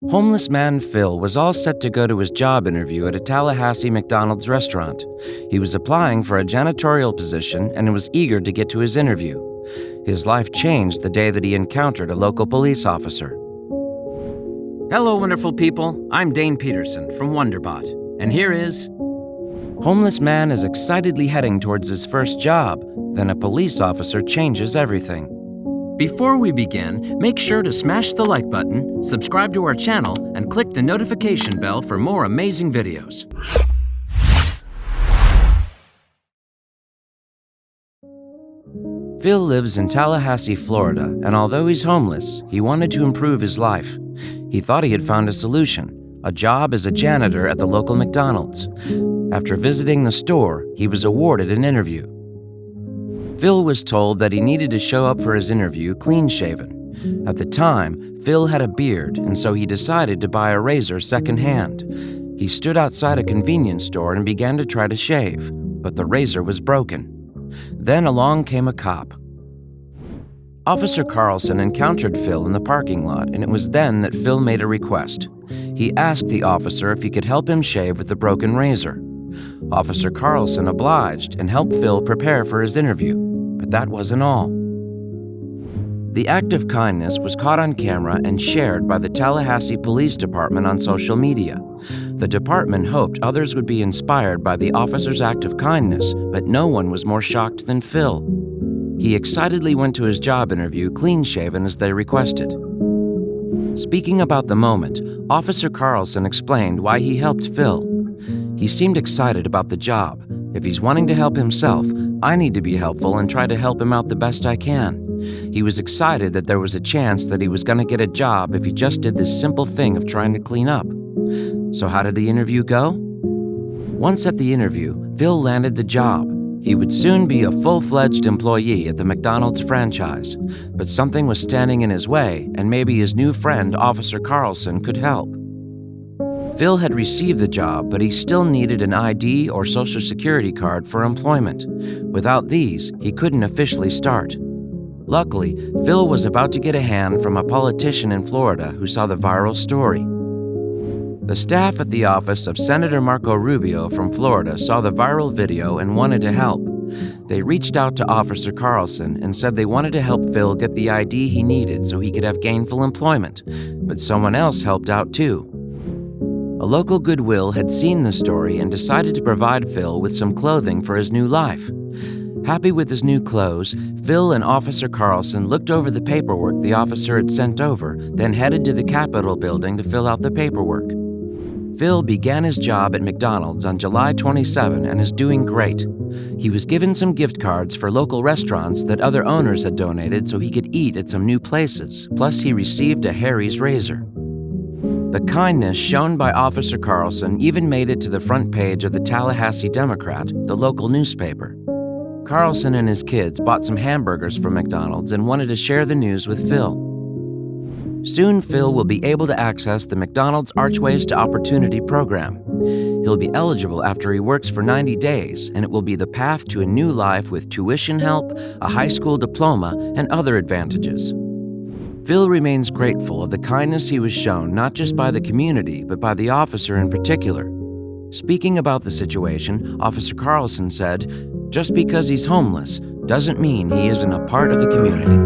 Homeless man Phil was all set to go to his job interview at a Tallahassee McDonald's restaurant. He was applying for a janitorial position and was eager to get to his interview. His life changed the day that he encountered a local police officer. Hello, wonderful people. I'm Dane Peterson from Wonderbot, and here is... Homeless man is excitedly heading towards his first job. Then a police officer changes everything. Before we begin, make sure to smash the like button, subscribe to our channel, and click the notification bell for more amazing videos. Phil lives in Tallahassee, Florida, and although he's homeless, he wanted to improve his life. He thought he had found a solution, a job as a janitor at the local McDonald's. After visiting the store, he was awarded an interview. Phil was told that he needed to show up for his interview clean-shaven. At the time, Phil had a beard, and so he decided to buy a razor secondhand. He stood outside a convenience store and began to try to shave, but the razor was broken. Then along came a cop. Officer Carlson encountered Phil in the parking lot, and it was then that Phil made a request. He asked the officer if he could help him shave with the broken razor. Officer Carlson obliged and helped Phil prepare for his interview, but that wasn't all. The act of kindness was caught on camera and shared by the Tallahassee Police Department on social media. The department hoped others would be inspired by the officer's act of kindness, but no one was more shocked than Phil. He excitedly went to his job interview clean-shaven as they requested. Speaking about the moment, Officer Carlson explained why he helped Phil. He seemed excited about the job. If he's wanting to help himself, I need to be helpful and try to help him out the best I can. He was excited that there was a chance that he was going to get a job if he just did this simple thing of trying to clean up. So how did the interview go? Once at the interview, Phil landed the job. He would soon be a full-fledged employee at the McDonald's franchise, but something was standing in his way, and maybe his new friend, Officer Carlson, could help. Phil had received the job, but he still needed an ID or Social Security card for employment. Without these, he couldn't officially start. Luckily, Phil was about to get a hand from a politician in Florida who saw the viral story. The staff at the office of Senator Marco Rubio from Florida saw the viral video and wanted to help. They reached out to Officer Carlson and said they wanted to help Phil get the ID he needed so he could have gainful employment, but someone else helped out too. A local Goodwill had seen the story and decided to provide Phil with some clothing for his new life. Happy with his new clothes, Phil and Officer Carlson looked over the paperwork the officer had sent over, then headed to the Capitol building to fill out the paperwork. Phil began his job at McDonald's on July 27 and is doing great. He was given some gift cards for local restaurants that other owners had donated so he could eat at some new places, plus he received a Harry's razor. The kindness shown by Officer Carlson even made it to the front page of the Tallahassee Democrat, the local newspaper. Carlson and his kids bought some hamburgers from McDonald's and wanted to share the news with Phil. Soon, Phil will be able to access the McDonald's Archways to Opportunity program. He'll be eligible after he works for 90 days, and it will be the path to a new life with tuition help, a high school diploma, and other advantages. Phil remains grateful of the kindness he was shown not just by the community, but by the officer in particular. Speaking about the situation, Officer Carlson said, "Just because he's homeless doesn't mean he isn't a part of the community."